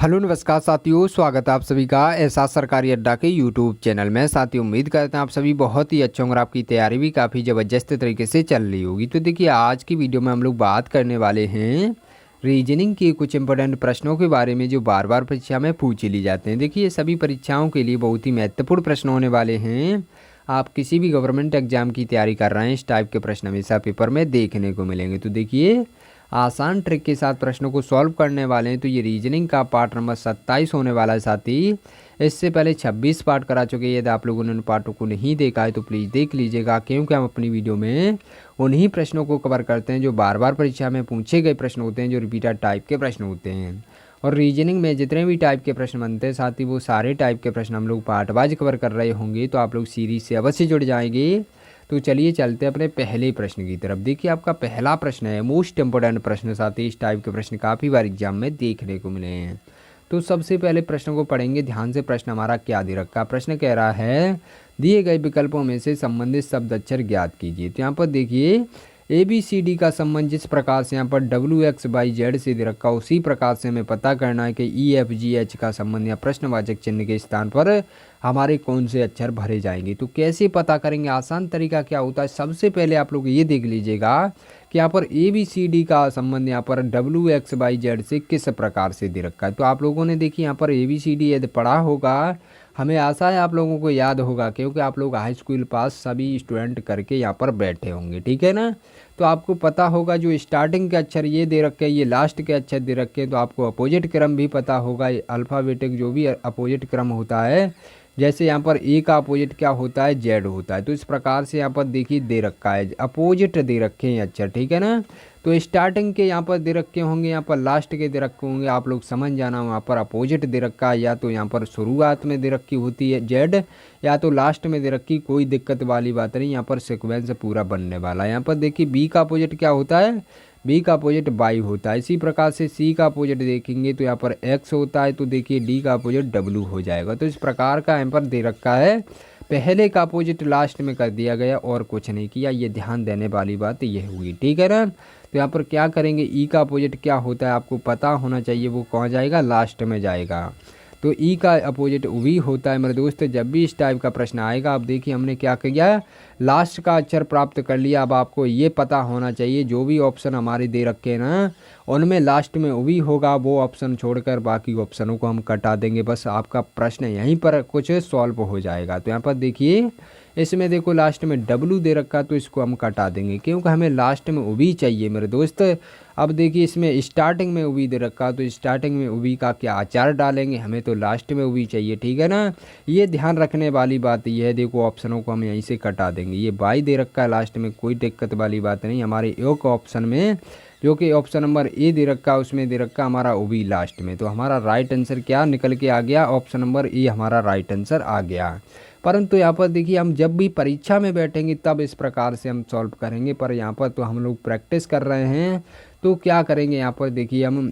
Hello नमस्कार साथियों, स्वागत है आप सभी का एहसास सरकारी अड्डा के यूट्यूब चैनल में। साथियों, उम्मीद करते हैं आप सभी बहुत ही अच्छे होंगे और आपकी तैयारी भी काफ़ी ज़बरदस्त तरीके से चल रही होगी। तो देखिए, आज की वीडियो में हम लोग बात करने वाले हैं रीजनिंग के कुछ इंपॉर्टेंट प्रश्नों के बारे में जो बार बार परीक्षा में पूछ लिए जाते हैं। देखिए, ये सभी परीक्षाओं के लिए बहुत ही महत्वपूर्ण प्रश्न होने वाले हैं। आप किसी भी गवर्नमेंट एग्जाम की तैयारी कर रहे हैं, इस टाइप के प्रश्न हमेशा पेपर में देखने को मिलेंगे। तो देखिए, आसान ट्रिक के साथ प्रश्नों को सॉल्व करने वाले हैं। तो ये रीजनिंग का पार्ट नंबर 27 होने वाला है साथी। इससे पहले 26 पार्ट करा चुके हैं। यदि आप लोगों ने उन पार्टों को नहीं देखा है तो प्लीज़ देख लीजिएगा, क्योंकि हम अपनी वीडियो में उन्हीं प्रश्नों को कवर करते हैं जो बार बार परीक्षा में पूछे गए प्रश्न होते हैं, जो रिपीटेड टाइप के प्रश्न होते हैं। और रीजनिंग में जितने भी टाइप के प्रश्न बनते हैं साथ ही वो सारे टाइप के प्रश्न हम लोग पार्ट वाइज कवर कर रहे होंगे। तो आप लोग सीरीज से अवश्य जुड़ जाएंगे। तो चलिए चलते हैं अपने पहले प्रश्न की तरफ। देखिए, आपका पहला प्रश्न है मोस्ट इंपोर्टेंट प्रश्न। साथ ही इस टाइप के प्रश्न काफ़ी बार एग्जाम में देखने को मिले हैं। तो सबसे पहले प्रश्न को पढ़ेंगे ध्यान से। प्रश्न हमारा क्या दे रखा है? प्रश्न कह रहा है दिए गए विकल्पों में से संबंधित शब्द अक्षर ज्ञात कीजिए। तो यहाँ पर देखिए, ABCD का संबंध जिस प्रकार से यहाँ पर WXYZ से दे रखा, उसी प्रकार से हमें पता करना है कि EFGH का संबंध या प्रश्नवाचक चिन्ह के स्थान पर हमारे कौन से अक्षर भरे जाएंगे। तो कैसे पता करेंगे? आसान तरीका क्या होता है, सबसे पहले आप लोग ये देख लीजिएगा कि यहाँ पर ABCD का संबंध यहाँ पर WXYZ से किस प्रकार से दे रखा है। तो आप लोगों ने देखिए यहाँ पर ABCD यदि पढ़ा होगा, हमें आशा है आप लोगों को याद होगा, क्योंकि आप लोग हाई स्कूल पास सभी स्टूडेंट करके यहाँ पर बैठे होंगे, ठीक है ना। तो आपको पता होगा जो स्टार्टिंग के अक्षर ये दे रखे हैं, ये लास्ट के अक्षर दे रखे हैं। तो आपको अपोजिट क्रम भी पता होगा, अल्फ़ाबेटिक जो भी अपोजिट क्रम होता है। जैसे यहाँ पर ए का अपोजिट क्या होता है? जेड होता है। तो इस प्रकार से यहाँ पर देखिए दे रखा है, अपोजिट दे रखे हैं अक्षर, ठीक है ना। तो स्टार्टिंग के यहाँ पर दे रखे होंगे, यहाँ पर लास्ट के दे रखे होंगे। आप लोग समझ जाना, वहाँ पर अपोजिट दे रखा है, या तो यहाँ पर शुरुआत में दे रखी होती है जेड, या तो लास्ट में दे रखी। कोई दिक्कत वाली बात नहीं, यहाँ पर सीक्वेंस पूरा बनने वाला है। यहाँ पर देखिए बी का अपोजिट क्या होता है? बी का अपोजिट वाई होता है। इसी प्रकार से सी का अपोजिट देखेंगे तो यहाँ पर एक्स होता है। तो देखिए डी का अपोजिट डब्लू हो जाएगा। तो इस प्रकार का यहाँ पर दे रखा है। पहले का अपोजिट लास्ट में कर दिया गया और कुछ नहीं किया। ये ध्यान देने वाली बात ये होगी, ठीक है ना। तो यहाँ पर क्या करेंगे, ई का अपोजिट क्या होता है आपको पता होना चाहिए, वो कहाँ जाएगा? लास्ट में जाएगा। तो ई का अपोजिट वी होता है। मेरे दोस्त, जब भी इस टाइप का प्रश्न आएगा, आप देखिए हमने क्या किया, लास्ट का अक्षर प्राप्त कर लिया। अब आपको ये पता होना चाहिए जो भी ऑप्शन हमारे दे रखे हैं ना, उनमें लास्ट में वी होगा, वो ऑप्शन छोड़कर बाकी ऑप्शनों को हम कटा देंगे। बस आपका प्रश्न यहीं पर कुछ सॉल्व हो जाएगा। तो यहाँ पर देखिए, इसमें देखो लास्ट में डब्लू दे रखा, तो इसको हम कटा देंगे, क्योंकि हमें लास्ट में उवी चाहिए मेरे दोस्त। अब देखिए इसमें स्टार्टिंग में उवी दे रखा, तो स्टार्टिंग में उवी का क्या आचार डालेंगे? हमें तो लास्ट में उवी चाहिए, ठीक है ना। ये ध्यान रखने वाली बात ये है। देखो ऑप्शनों को हम यहीं से कटा देंगे। ये बाई दे रखा है लास्ट में, कोई दिक्कत वाली बात नहीं। हमारे एक ऑप्शन में जो कि ऑप्शन नंबर ए दे रखा, उसमें दे रखा हमारा ओबी लास्ट में। तो हमारा राइट आंसर क्या निकल के आ गया? ऑप्शन नंबर ए हमारा राइट आंसर आ गया। परंतु यहाँ पर देखिए, हम जब भी परीक्षा में बैठेंगे तब इस प्रकार से हम सॉल्व करेंगे, पर यहाँ पर तो हम लोग प्रैक्टिस कर रहे हैं। तो क्या करेंगे, यहाँ पर देखिए हम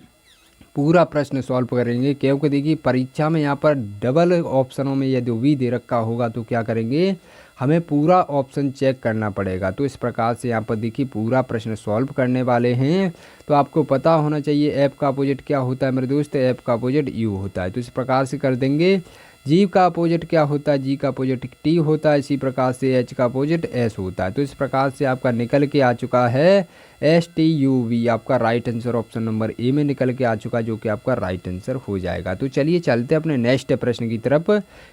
पूरा प्रश्न सॉल्व करेंगे, क्योंकि देखिए परीक्षा में यहाँ पर डबल ऑप्शनों में यदि वी दे रखा होगा तो क्या करेंगे, हमें पूरा ऑप्शन चेक करना पड़ेगा। तो इस प्रकार से यहाँ पर देखिए पूरा प्रश्न सॉल्व करने वाले हैं। तो आपको पता होना चाहिए एफ का अपोजिट क्या होता है मेरे दोस्त? एफ का अपोजिट यू होता है। तो इस प्रकार से कर देंगे। जी का अपोजिट क्या होता है? जी का अपोजिट टी होता है। इसी प्रकार से एच का अपोजिट एस होता है। तो इस प्रकार से आपका निकल के आ चुका है STUV, आपका right answer option number A में निकल के आ चुका, जो कि आपका राइट आंसर हो जाएगा। तो चलिए चलते अपने नेक्स्ट प्रश्न की तरफ।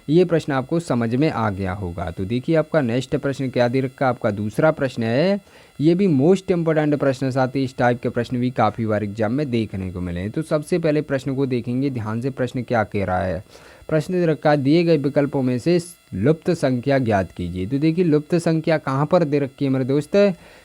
ये प्रश्न आपको समझ में आ गया होगा। तो देखिए आपका नेक्स्ट प्रश्न क्या दे रखा, आपका दूसरा प्रश्न है। ये भी मोस्ट इंपोर्टेंट प्रश्न, साथ ही इस टाइप के प्रश्न भी काफ़ी बार एग्जाम में देखने को मिले हैं। तो सबसे पहले प्रश्न को देखेंगे ध्यान से। प्रश्न क्या कह रहा है? प्रश्न दे रखा है दिए गए विकल्पों में से लुप्त संख्या ज्ञात कीजिए। तो देखिए लुप्त संख्या कहाँ पर दे रखी है मेरे दोस्त?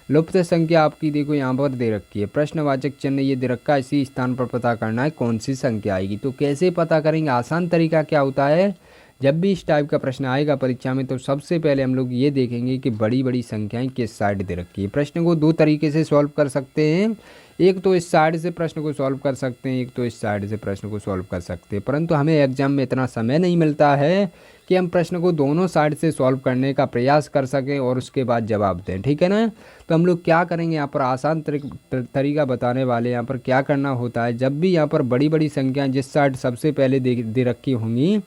लुप्त संख्या आपकी देखो यहाँ पर दे रखी है, प्रश्नवाचक चिन्ह ये दे रखा है, इसी स्थान पर पता करना है कौन सी संख्या आएगी। तो कैसे पता करेंगे? आसान तरीका क्या होता है, जब भी इस टाइप का प्रश्न आएगा परीक्षा में तो सबसे पहले हम लोग ये देखेंगे कि बड़ी बड़ी संख्याएं किस साइड दे रखी है। प्रश्न को दो तरीके से सॉल्व कर सकते हैं। एक तो इस साइड से प्रश्न को सॉल्व कर सकते हैं, एक तो इस साइड से प्रश्न को सॉल्व कर सकते हैं, परंतु हमें एग्जाम में इतना समय नहीं मिलता है कि हम प्रश्न को दोनों साइड से सॉल्व करने का प्रयास कर सकें और उसके बाद जवाब दें, ठीक है ना। तो हम लोग क्या करेंगे, यहाँ पर आसान तरीका बताने वाले। यहाँ पर क्या करना होता है, जब भी यहाँ पर बड़ी बड़ी संख्या जिस साइड सबसे पहले दे रखी होंगी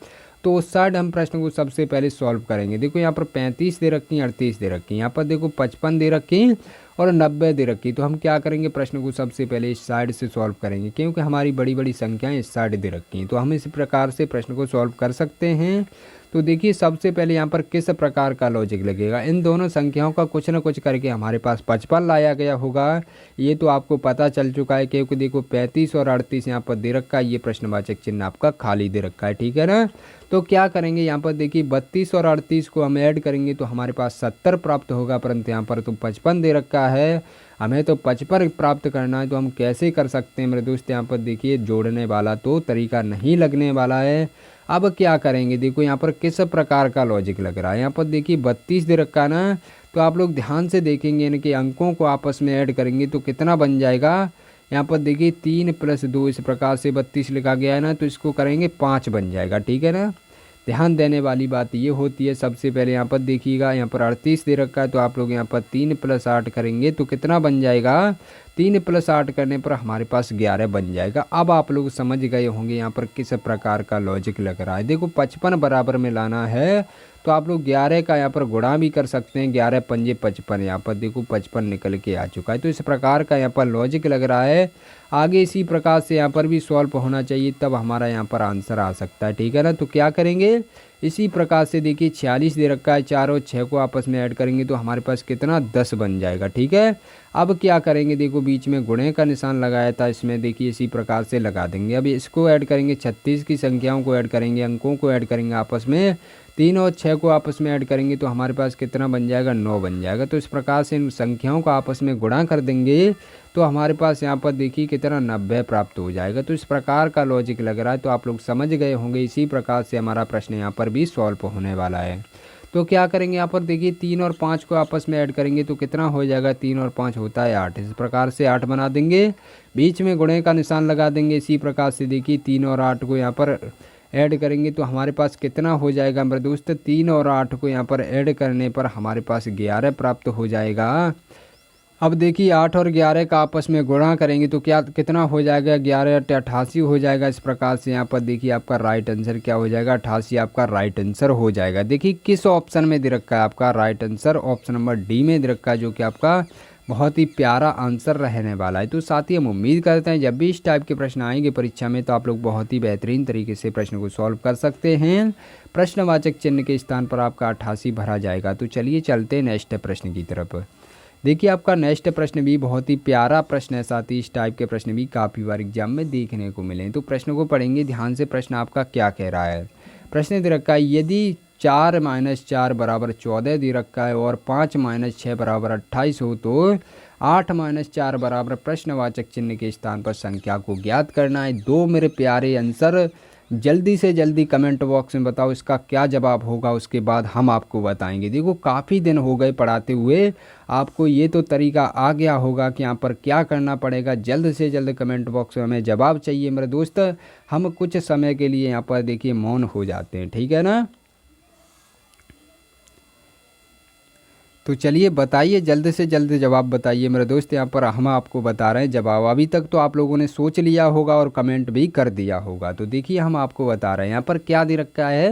तो उस साइड हम प्रश्न को सबसे पहले सॉल्व करेंगे। देखो यहाँ पर 35 दे रखी, 38 दे रखी, यहाँ पर देखो 55 दे रखी और 90 दे रखी। तो हम क्या करेंगे, प्रश्न को सबसे पहले इस साइड से सॉल्व करेंगे, क्योंकि हमारी बड़ी बड़ी संख्याएं इस साइड दे रखी हैं। तो हम इस प्रकार से प्रश्न को सॉल्व कर सकते हैं। तो देखिए सबसे पहले यहाँ पर किस प्रकार का लॉजिक लगेगा, इन दोनों संख्याओं का कुछ ना कुछ करके हमारे पास 55 लाया गया होगा, ये तो आपको पता चल चुका है, क्योंकि देखो 35 और 38 यहाँ पर दे रखा है, ये प्रश्नवाचक चिन्ह आपका खाली दे रखा है, ठीक है ना। तो क्या करेंगे, यहाँ पर देखिए 32 और 38 को हम ऐड करेंगे तो हमारे पास 70 प्राप्त होगा, परंतु यहाँ पर तो 55 दे रखा है, हमें तो 55 प्राप्त करना है। तो हम कैसे कर सकते हैं मेरे दोस्त, यहाँ पर देखिए जोड़ने वाला तो तरीका नहीं लगने वाला है। अब क्या करेंगे, देखो यहाँ पर किस प्रकार का लॉजिक लग रहा है। यहाँ पर देखिए 32 दे रखा है ना, तो आप लोग ध्यान से देखेंगे इनके अंकों को आपस में ऐड करेंगे तो कितना बन जाएगा। यहाँ पर देखिए 3 + 2 इस प्रकार से 32 लिखा गया है ना, तो इसको करेंगे 5 बन जाएगा, ठीक है ना। ध्यान देने वाली बात ये होती है, सबसे पहले यहाँ पर देखिएगा, यहाँ पर 38 दे रखा है, तो आप लोग यहाँ पर 3 + 8 करेंगे तो कितना बन जाएगा, 3 + 8 करने पर हमारे पास 11 बन जाएगा। अब आप लोग समझ गए होंगे यहाँ पर किस प्रकार का लॉजिक लग रहा है। देखो 55 बराबर में लाना है तो आप लोग 11 का यहाँ पर गुणा भी कर सकते हैं, 11 × 5 = 55, यहाँ पर देखो 55 निकल के आ चुका है। तो इस प्रकार का यहाँ पर लॉजिक लग रहा है। आगे इसी प्रकार से यहाँ पर भी सॉल्व होना चाहिए, तब हमारा यहाँ पर आंसर आ सकता है, ठीक है ना। तो क्या करेंगे, इसी प्रकार से देखिए 46 दे रखा है, 4 और 6 को आपस में ऐड करेंगे तो हमारे पास कितना 10 बन जाएगा, ठीक है। अब क्या करेंगे, देखो बीच में गुणे का निशान लगाया था, इसमें देखिए इसी प्रकार से लगा देंगे। अब इसको ऐड करेंगे, 36 की संख्याओं को ऐड करेंगे, अंकों को ऐड करेंगे आपस में, 3 और 6 को आपस में ऐड करेंगे तो हमारे पास कितना बन जाएगा, 9 बन जाएगा। तो इस प्रकार से इन संख्याओं को आपस में गुणा कर देंगे तो हमारे पास यहाँ पर देखिए कितना 90 प्राप्त हो जाएगा। तो इस प्रकार का लॉजिक लग रहा है, तो आप लोग समझ गए होंगे। इसी प्रकार से हमारा प्रश्न यहाँ पर भी सॉल्व होने वाला है। तो क्या करेंगे, यहाँ पर देखिए 3 और 5 को आपस में ऐड करेंगे तो कितना हो जाएगा, 3 और 5 होता है 8, इस प्रकार से 8 बना देंगे, बीच में गुणे का निशान लगा देंगे। इसी प्रकार से देखिए 3 और 8 को यहाँ पर ऐड करेंगे तो हमारे पास कितना हो जाएगा मेरे दोस्त, 3 और 8 को यहाँ पर ऐड करने पर हमारे पास 11 प्राप्त हो जाएगा। अब देखिए 8 और 11 का आपस में गुणा करेंगे तो क्या कितना हो जाएगा, 11 × 88 हो जाएगा। इस प्रकार से यहाँ पर देखिए आपका राइट आंसर क्या हो जाएगा, 88 आपका राइट आंसर हो जाएगा। देखिए किस ऑप्शन में दे रखा है आपका right answer, option number D में दे रखा है, जो कि आपका बहुत ही प्यारा आंसर रहने वाला है। तो साथ ही हम उम्मीद करते हैं जब भी इस टाइप के प्रश्न आएंगे परीक्षा में तो आप लोग बहुत ही बेहतरीन तरीके से प्रश्न को सॉल्व कर सकते हैं। प्रश्नवाचक चिन्ह के स्थान पर आपका 88 भरा जाएगा। तो चलिए चलते हैं नेक्स्ट प्रश्न की तरफ। देखिए आपका नेक्स्ट प्रश्न भी बहुत ही प्यारा प्रश्न है, साथ ही इस टाइप के प्रश्न भी काफ़ी बार एग्जाम में देखने को मिले। तो प्रश्न को पढ़ेंगे ध्यान से, प्रश्न आपका क्या कह रहा है। प्रश्न दे रखा है, यदि 4 - 4 = 14 दे रखा है और 5 - 6 = 28 हो तो 8 - 4 बराबर प्रश्नवाचक चिन्ह के स्थान पर संख्या को ज्ञात करना है। दो मेरे प्यारे आंसर जल्दी से जल्दी कमेंट बॉक्स में बताओ इसका क्या जवाब होगा, उसके बाद हम आपको बताएंगे। देखो काफ़ी दिन हो गए पढ़ाते हुए, आपको ये तो तरीका आ गया होगा कि यहाँ पर क्या करना पड़ेगा। जल्द से जल्द कमेंट बॉक्स में हमें जवाब चाहिए मेरे दोस्त। हम कुछ समय के लिए यहाँ पर देखिए मौन हो जाते हैं, ठीक है ना। तो चलिए बताइए, जल्द से जल्द जवाब बताइए मेरे दोस्त। यहाँ पर हम आपको बता रहे हैं जवाब। अभी तक तो आप लोगों ने सोच लिया होगा और कमेंट भी कर दिया होगा। तो देखिए हम आपको बता रहे हैं, यहाँ पर क्या दे रखा है,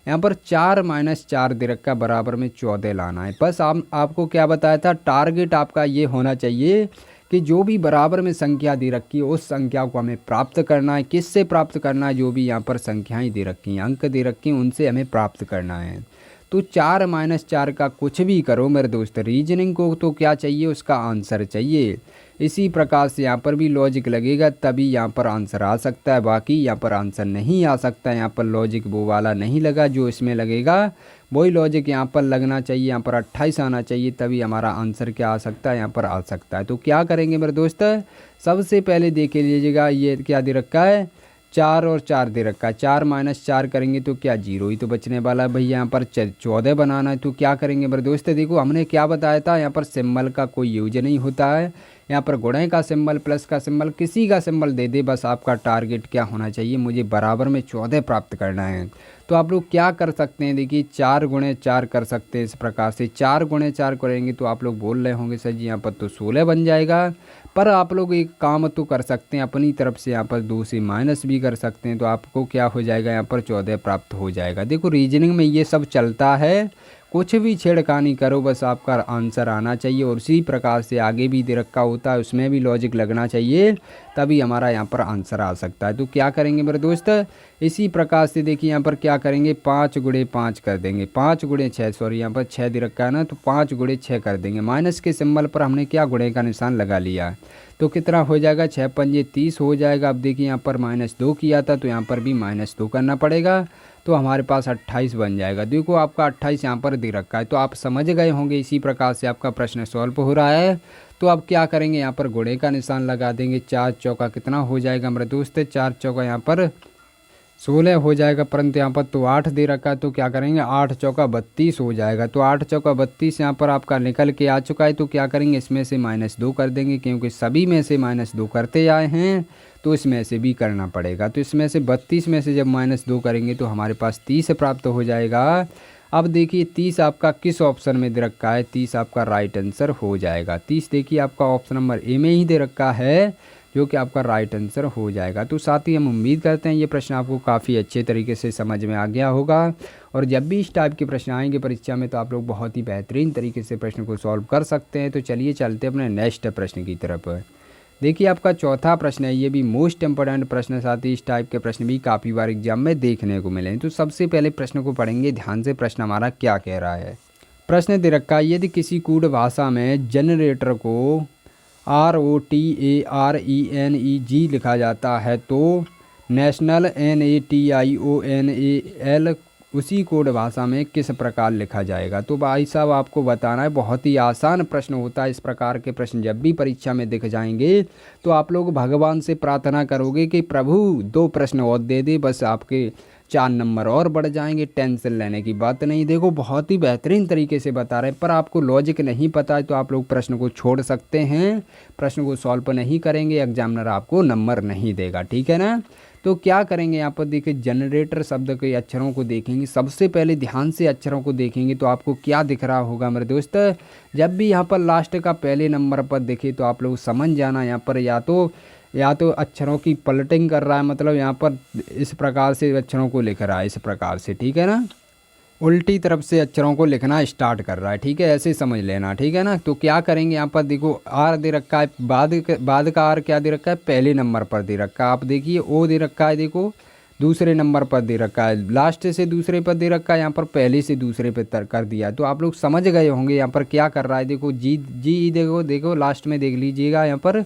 यहाँ पर 4 - 4 दे रखा, बराबर में 14 लाना है। बस आपको क्या बताया था, टारगेट आपका ये होना चाहिए कि जो भी बराबर में संख्या दे रखी है उस संख्या को हमें प्राप्त करना है। किससे प्राप्त करना है, जो भी यहाँ पर संख्याएँ दे रखी हैं, अंक दे रखी हैं, उनसे हमें प्राप्त करना है। तो 4 - 4 का कुछ भी करो मेरे दोस्त, रीजनिंग को तो क्या चाहिए, उसका आंसर चाहिए। इसी प्रकार से यहाँ पर भी लॉजिक लगेगा तभी यहाँ पर आंसर आ सकता है, बाकी यहाँ पर आंसर नहीं आ सकता। यहाँ पर लॉजिक वो वाला नहीं लगा जो इसमें लगेगा, वही लॉजिक यहाँ पर लगना चाहिए। यहाँ पर 28 आना चाहिए, तभी हमारा आंसर क्या आ सकता है, यहाँ पर आ सकता है। तो क्या करेंगे मेरे दोस्त, सबसे पहले देख लीजिएगा ये क्या दे रखा है, 4 और 4 दे रखा है, 4 माइनस 4 करेंगे तो क्या 0 ही तो बचने वाला है भैया। यहाँ पर 14 बनाना है तो क्या करेंगे मेरे दोस्त, देखो हमने क्या बताया था, यहाँ पर सिंबल का कोई यूज नहीं होता है। यहाँ पर गुणे का सिंबल, प्लस का सिंबल, किसी का सिंबल दे दे, बस आपका टारगेट क्या होना चाहिए, मुझे बराबर में 14 प्राप्त करना है। तो आप लोग क्या कर सकते हैं, देखिए 4 गुणे 4 कर सकते हैं इस प्रकार से। 4 गुणे 4 करेंगे तो आप लोग बोल रहे होंगे सर जी यहाँ पर तो 16 बन जाएगा, पर आप लोग एक काम तो कर सकते हैं अपनी तरफ से, यहाँ पर 2 से माइनस भी कर सकते हैं, तो आपको क्या हो जाएगा, यहाँ पर 14 प्राप्त हो जाएगा। देखो रीजनिंग में ये सब चलता है, कुछ भी छेड़खानी करो, बस आपका आंसर आना चाहिए। और उसी प्रकार से आगे भी दे रखा होता है, उसमें भी लॉजिक लगना चाहिए, तभी हमारा यहाँ पर आंसर आ सकता है। तो क्या करेंगे मेरे दोस्त, इसी प्रकार से देखिए यहाँ पर क्या करेंगे, 5 गुणे 5 कर देंगे, 5 गुणे 6, सॉरी यहाँ पर 6 दे रखा है ना, तो 5 गुणे 6 कर देंगे। माइनस के सिंबल पर हमने क्या गुणे का निशान लगा लिया, तो कितना हो जाएगा, 6 पंजे 30 हो जाएगा। अब देखिए यहाँ पर -2 किया था, तो यहाँ पर भी -2 करना पड़ेगा, तो हमारे पास 28 बन जाएगा। देखो आपका 28 यहाँ पर दे रखा है, तो आप समझ गए होंगे इसी प्रकार से आपका प्रश्न सॉल्व हो रहा है। तो अब क्या करेंगे, यहाँ पर गुणे का निशान लगा देंगे, 4 चौका कितना हो जाएगा मेरे दोस्त, 4 चौका यहाँ पर 16 हो जाएगा, परंतु यहाँ पर तो 8 दे रखा है, तो क्या करेंगे, 8 चौका 32 हो जाएगा। तो 8 चौका 32 यहाँ पर आपका निकल के आ चुका है, तो क्या करेंगे, इसमें से -2 कर देंगे, क्योंकि सभी में से -2 करते आए हैं, तो इसमें से भी करना पड़ेगा। तो इसमें से 32 में से जब -2 करेंगे तो हमारे पास 30 प्राप्त हो जाएगा। अब देखिए 30 आपका किस ऑप्शन में दे रखा है, 30 आपका राइट आंसर हो जाएगा। 30 देखिए आपका ऑप्शन नंबर ए में ही दे रखा है, जो कि आपका राइट आंसर हो जाएगा। तो साथ ही हम उम्मीद करते हैं ये प्रश्न आपको काफ़ी अच्छे तरीके से समझ में आ गया होगा, और जब भी इस टाइप के प्रश्न आएंगे परीक्षा में तो आप लोग बहुत ही बेहतरीन तरीके से प्रश्न को सॉल्व कर सकते हैं। तो चलिए चलते हैं अपने नेक्स्ट प्रश्न की तरफ। देखिए आपका चौथा प्रश्न है, ये भी मोस्ट इंपॉर्टेंट प्रश्न है, साथ ही इस टाइप के प्रश्न भी काफ़ी बार एग्जाम में देखने को मिले हैं। तो सबसे पहले प्रश्न को पढ़ेंगे ध्यान से, प्रश्न हमारा क्या कह रहा है। प्रश्न दे रखा है, यदि किसी कूट भाषा में जनरेटर को ROTARENEG लिखा जाता है तो नेशनल NATIONAL उसी कोड भाषा में किस प्रकार लिखा जाएगा। तो भाई साहब आपको बताना है, बहुत ही आसान प्रश्न होता है। इस प्रकार के प्रश्न जब भी परीक्षा में दिख जाएंगे तो आप लोग भगवान से प्रार्थना करोगे कि प्रभु 2 प्रश्न और दे दे, बस आपके 4 नंबर और बढ़ जाएंगे, टेंशन लेने की बात नहीं। देखो बहुत ही बेहतरीन तरीके से बता रहे हैं, पर आपको लॉजिक नहीं पता है तो आप लोग प्रश्न को छोड़ सकते हैं, प्रश्न को सॉल्व नहीं करेंगे, एग्जामिनर आपको नंबर नहीं देगा, ठीक है ना। तो क्या करेंगे, यहाँ पर देखिए जनरेटर शब्द के अक्षरों को देखेंगे, सबसे पहले ध्यान से अक्षरों को देखेंगे तो आपको क्या दिख रहा होगा मेरे दोस्त, जब भी यहाँ पर लास्ट का पहले नंबर पर देखे तो आप लोग समझ जाना, यहाँ पर या तो अक्षरों की पलटिंग कर रहा है, मतलब यहाँ पर इस प्रकार से अक्षरों को लिख रहा है, इस प्रकार से, ठीक है ना, उल्टी तरफ से अक्षरों को लिखना स्टार्ट कर रहा है, ठीक है, ऐसे समझ लेना, ठीक है ना। तो क्या करेंगे, यहाँ पर देखो आर दे रखा है, बाद का आर क्या दे रखा है, पहले नंबर पर दे रखा है। आप देखिए ओ दे रखा है, देखो दूसरे नंबर पर दे रखा है, लास्ट से दूसरे पर दे रखा है, यहाँ पर पहले से दूसरे पर कर दिया। तो आप लोग समझ गए होंगे यहाँ पर क्या कर रहा है। देखो जी देखो लास्ट में देख लीजिएगा, यहाँ पर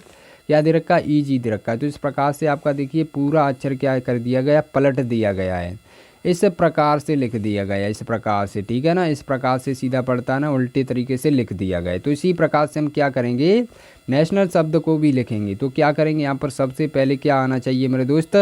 क्या दे रखा है, EG दे रखा है। तो इस प्रकार से आपका देखिए पूरा अक्षर क्या कर दिया गया, पलट दिया गया है, इस प्रकार से लिख दिया गया, इस प्रकार से, ठीक है ना, इस प्रकार से सीधा पड़ता है ना, उल्टे तरीके से लिख दिया गया। तो इसी प्रकार से हम क्या करेंगे, नेशनल शब्द को भी लिखेंगे। तो क्या करेंगे, यहाँ पर सबसे पहले क्या आना चाहिए मेरे दोस्त,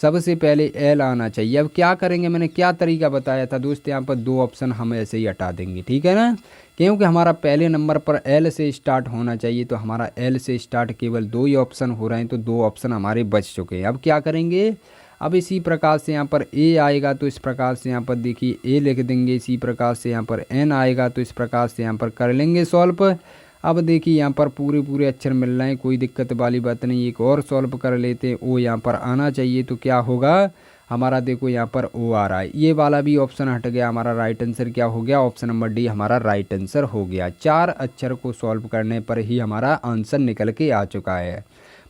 सबसे पहले L आना चाहिए। अब क्या करेंगे, मैंने क्या तरीका बताया था दोस्त, यहाँ पर 2 ऑप्शन हम ऐसे ही हटा देंगे, ठीक है ना, क्योंकि हमारा पहले नंबर पर L से स्टार्ट होना चाहिए, तो हमारा L से स्टार्ट केवल 2 ही ऑप्शन हो रहे हैं, तो 2 ऑप्शन हमारे बच चुके हैं। अब क्या करेंगे, अब इसी प्रकार से यहाँ पर A आएगा, तो इस प्रकार से यहाँ पर देखिए A लिख देंगे, इसी प्रकार से यहाँ पर N आएगा, तो इस प्रकार से यहाँ पर कर लेंगे सॉल्व। अब देखिए यहाँ पर पूरे अक्षर मिल रहे हैं, कोई दिक्कत वाली बात नहीं, एक और सॉल्व कर लेते हैं। O यहाँ पर आना चाहिए, तो क्या होगा हमारा, देखो यहाँ पर O आ रहा है, ये वाला भी ऑप्शन हट गया, हमारा राइट आंसर क्या हो गया, ऑप्शन नंबर D हमारा राइट आंसर हो गया। 4 अक्षर को सॉल्व करने पर ही हमारा आंसर निकल के आ चुका है।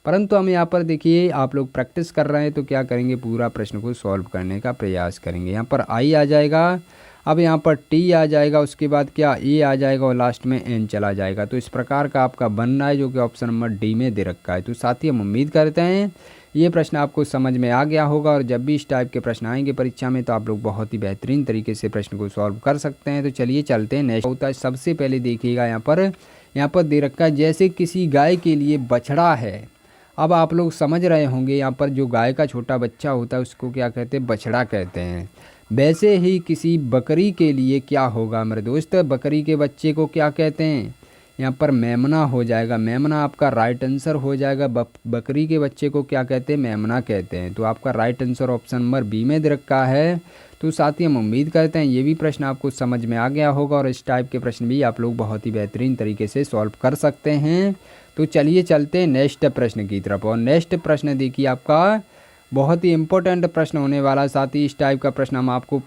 परंतु हम यहाँ पर देखिए आप लोग प्रैक्टिस कर रहे हैं, तो क्या करेंगे, पूरा प्रश्न को सॉल्व करने का प्रयास करेंगे। यहाँ पर I आ जाएगा, अब यहाँ पर T आ जाएगा, उसके बाद क्या A आ जाएगा, और लास्ट में N चला जाएगा। तो इस प्रकार का आपका बन रहा है, जो कि ऑप्शन नंबर D में दे रखा है। तो साथ ही हम उम्मीद करते हैं ये प्रश्न आपको समझ में आ गया होगा, और जब भी इस टाइप के प्रश्न आएंगे परीक्षा में तो आप लोग बहुत ही बेहतरीन तरीके से प्रश्न को सॉल्व कर सकते हैं। तो चलिए चलते हैं नेक्स्ट होता है। सबसे पहले देखिएगा यहाँ पर दे रखा है, जैसे किसी गाय के लिए बछड़ा है अब आप लोग समझ रहे होंगे यहाँ पर जो गाय का छोटा बच्चा होता है उसको क्या कहते हैं, बछड़ा कहते हैं। वैसे ही किसी बकरी के लिए क्या होगा मेरे दोस्त, बकरी के बच्चे को क्या कहते हैं, यहाँ पर मेमना हो जाएगा। मेमना आपका राइट आंसर हो जाएगा। बकरी के बच्चे को क्या कहते हैं, मेमना कहते हैं। तो आपका right answer option number B में दे रखा है। तो साथ ही हम उम्मीद करते हैं ये भी प्रश्न आपको समझ में आ गया होगा और इस टाइप के प्रश्न भी आप लोग बहुत ही बेहतरीन तरीके से सॉल्व कर सकते हैं। तो चलिए चलते हैं नेक्स्ट प्रश्न की तरफ। और नेक्स्ट प्रश्न देखिए आपका बहुत ही इंपॉर्टेंट प्रश्न होने वाला। साथ ही इस टाइप का प्रश्न हम आपको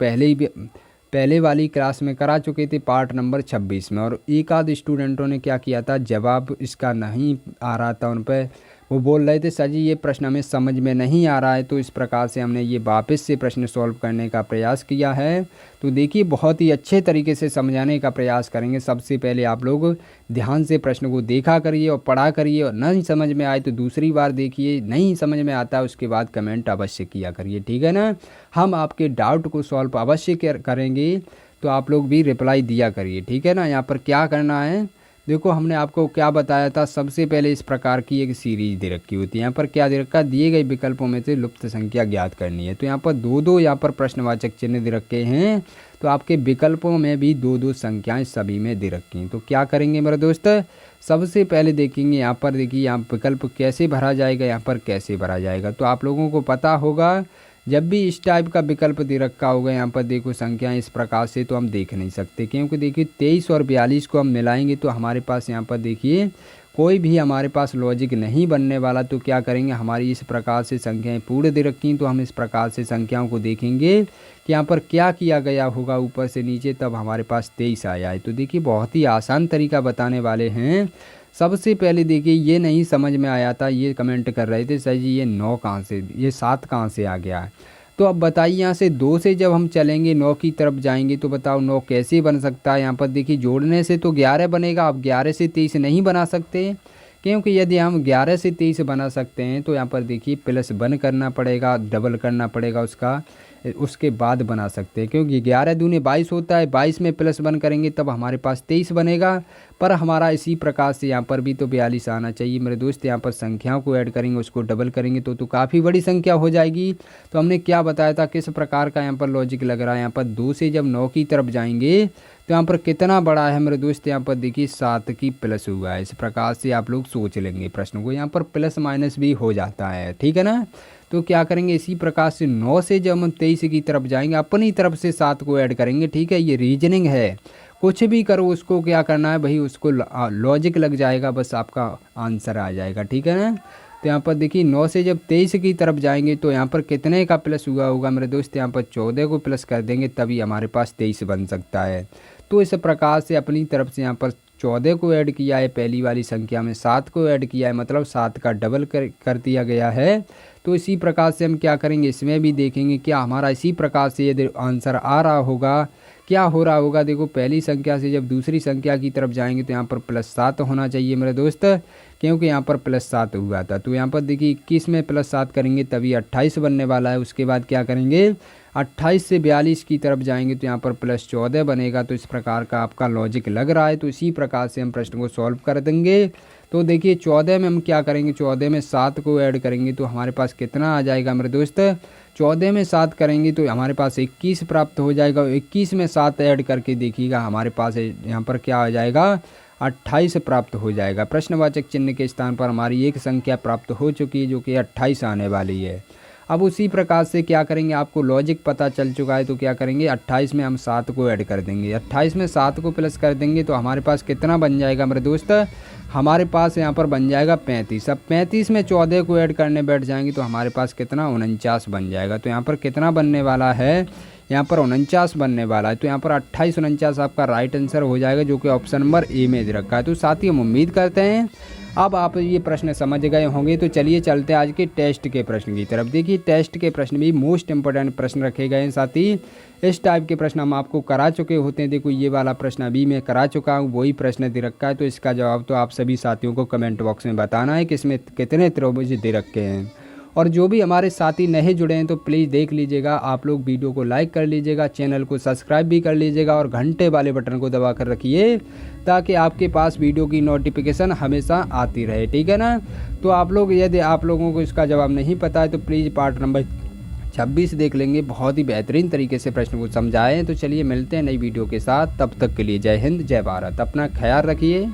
पहले वाली क्लास में करा चुके थे पार्ट नंबर 26 में। और एक आध स्टूडेंटों ने क्या किया था, जवाब इसका नहीं आ रहा था उन पर, वो बोल रहे थे सर जी ये प्रश्न हमें समझ में नहीं आ रहा है। तो इस प्रकार से हमने ये वापस से प्रश्न सॉल्व करने का प्रयास किया है। तो देखिए बहुत ही अच्छे तरीके से समझाने का प्रयास करेंगे। सबसे पहले आप लोग ध्यान से प्रश्न को देखा करिए और पढ़ा करिए, और नहीं समझ में आए तो दूसरी बार देखिए, नहीं समझ में आता उसके बाद कमेंट अवश्य किया करिए, ठीक है ना। हम आपके डाउट को सॉल्व अवश्य करेंगे, तो आप लोग भी रिप्लाई दिया करिए, ठीक है ना। यहाँ पर क्या करना है, देखो हमने आपको क्या बताया था, सबसे पहले इस प्रकार की एक सीरीज दे रखी होती है। यहाँ पर क्या दे रखा, दिए गए विकल्पों में से लुप्त संख्या ज्ञात करनी है। तो यहाँ पर दो दो यहाँ पर प्रश्नवाचक चिन्ह दे रखे हैं। तो आपके विकल्पों में भी दो दो संख्याएं सभी में दे रखी हैं। तो क्या करेंगे मेरे दोस्त, सबसे पहले देखेंगे यहाँ पर, देखिए यहाँ विकल्प कैसे भरा जाएगा, यहाँ पर कैसे भरा जाएगा। तो आप लोगों को पता होगा जब भी इस टाइप का विकल्प दे रखा होगा, यहाँ पर देखो संख्या इस प्रकार से, तो हम देख नहीं सकते, क्योंकि देखिए 23 और 42 को हम मिलाएंगे तो हमारे पास यहाँ पर देखिए कोई भी हमारे पास लॉजिक नहीं बनने वाला। तो क्या करेंगे, हमारी इस प्रकार से संख्याएं पूर्ण दे रखी, तो हम इस प्रकार से संख्याओं को देखेंगे कि यहाँ पर क्या किया गया होगा ऊपर से नीचे, तब हमारे पास 23 आया है। तो देखिए बहुत ही आसान तरीका बताने वाले हैं। सबसे पहले देखिए ये नहीं समझ में आया था, ये कमेंट कर रहे थे सर जी ये 9 कहाँ से, ये 7 कहाँ से आ गया है। तो अब बताइए यहाँ से 2 से जब हम चलेंगे 9 की तरफ जाएंगे, तो बताओ 9 कैसे बन सकता है। यहाँ पर देखिए जोड़ने से तो 11 बनेगा। अब 11 से 23 नहीं बना सकते, क्योंकि यदि हम 11 से 23 बना सकते हैं तो यहाँ पर देखिए +1 करना पड़ेगा, डबल करना पड़ेगा उसका, उसके बाद बना सकते हैं। क्योंकि 11 दूनी 22 होता है, 22 में +1 करेंगे तब हमारे पास 23 बनेगा। पर हमारा इसी प्रकार से यहाँ पर भी तो 42 आना चाहिए मेरे दोस्त। यहाँ पर संख्याओं को ऐड करेंगे, उसको डबल करेंगे तो काफ़ी बड़ी संख्या हो जाएगी। तो हमने क्या बताया था, किस प्रकार का यहाँ पर लॉजिक लग रहा है। यहाँ पर 2 से जब 9 की तरफ जाएंगे तो यहाँ पर कितना बड़ा है मेरे दोस्त, यहाँ पर देखिए 7 की प्लस हुआ है। इस प्रकार से आप लोग सोच लेंगे प्रश्न को, यहाँ पर प्लस माइनस भी हो जाता है, ठीक है ना। तो क्या करेंगे, इसी प्रकार से 9 से जब हम 23 की तरफ जाएंगे अपनी तरफ से 7 को ऐड करेंगे, ठीक है। ये रीजनिंग है, कुछ भी करो उसको क्या करना है भाई, उसको लॉजिक लग जाएगा, बस आपका आंसर आ जाएगा, ठीक है ना। तो यहाँ पर देखिए 9 से जब 23 की तरफ जाएंगे तो यहाँ पर कितने का प्लस हुआ होगा मेरे दोस्त, यहाँ पर 14 को प्लस कर देंगे तभी हमारे पास 23 बन सकता है। तो इस प्रकार से अपनी तरफ से यहाँ पर 14 को ऐड किया है, पहली वाली संख्या में 7 को ऐड किया है, मतलब 7 का डबल कर दिया गया है। तो इसी प्रकार से हम क्या करेंगे, इसमें भी देखेंगे क्या हमारा इसी प्रकार से यदि आंसर आ रहा होगा, क्या हो रहा होगा। देखो पहली संख्या से जब दूसरी संख्या की तरफ जाएंगे तो यहाँ पर +7 होना चाहिए मेरे दोस्त, क्योंकि यहाँ पर +7 हुआ था। तो यहाँ पर देखिए 21 में +7 करेंगे तभी 28 बनने वाला है। उसके बाद क्या करेंगे, 28 से 42 की तरफ जाएंगे तो यहाँ पर +14 बनेगा। तो इस प्रकार का आपका लॉजिक लग रहा है। तो इसी प्रकार से हम प्रश्न को सॉल्व कर देंगे। तो देखिए 14 में हम क्या करेंगे, 14 में 7 को ऐड करेंगे तो हमारे पास कितना आ जाएगा मेरे दोस्त, 14 में 7 करेंगे तो हमारे पास 21 प्राप्त हो जाएगा। 21 में 7 ऐड करके देखिएगा हमारे पास यहाँ पर क्या आ जाएगा, 28 प्राप्त हो जाएगा। प्रश्नवाचक चिन्ह के स्थान पर हमारी एक संख्या प्राप्त हो चुकी है जो कि 28 आने वाली है। अब उसी प्रकार से क्या करेंगे, आपको लॉजिक पता चल चुका है तो क्या करेंगे, 28 में हम 7 को ऐड कर देंगे, 28 में 7 को प्लस कर देंगे तो हमारे पास कितना बन जाएगा मेरे दोस्त, हमारे पास यहाँ पर बन जाएगा 35। अब 35 में 14 को ऐड करने बैठ जाएंगे तो हमारे पास कितना 49 बन जाएगा। तो यहाँ पर कितना बनने वाला है, यहाँ पर 49 बनने वाला है। तो यहाँ पर 28 49 आपका राइट आंसर हो जाएगा, जो कि ऑप्शन नंबर ए में दे रखा है। तो साथ ही हम उम्मीद करते हैं अब आप ये प्रश्न समझ गए होंगे। तो चलिए चलते हैं आज के टेस्ट के प्रश्न की तरफ। देखिए टेस्ट के प्रश्न भी मोस्ट इंपोर्टेंट प्रश्न रखे गए हैं। साथ ही इस टाइप के प्रश्न हम आपको करा चुके होते हैं। देखो ये वाला प्रश्न अभी मैं करा चुका हूँ, वही प्रश्न दे रखा है। तो इसका जवाब तो आप सभी साथियों को कमेंट बॉक्स में बताना है कि इसमें कितने त्रिभुज दे रखे हैं। और जो भी हमारे साथी नए जुड़े हैं तो प्लीज़ देख लीजिएगा, आप लोग वीडियो को लाइक कर लीजिएगा, चैनल को सब्सक्राइब भी कर लीजिएगा और घंटे वाले बटन को दबा कर रखिए ताकि आपके पास वीडियो की नोटिफिकेशन हमेशा आती रहे, ठीक है ना। तो आप लोग, यदि आप लोगों को इसका जवाब नहीं पता है तो प्लीज़ पार्ट नंबर 26 देख लेंगे, बहुत ही बेहतरीन तरीके से प्रश्न को समझाएं। तो चलिए मिलते हैं नई वीडियो के साथ, तब तक के लिए जय हिंद जय भारत, अपना ख्याल रखिए।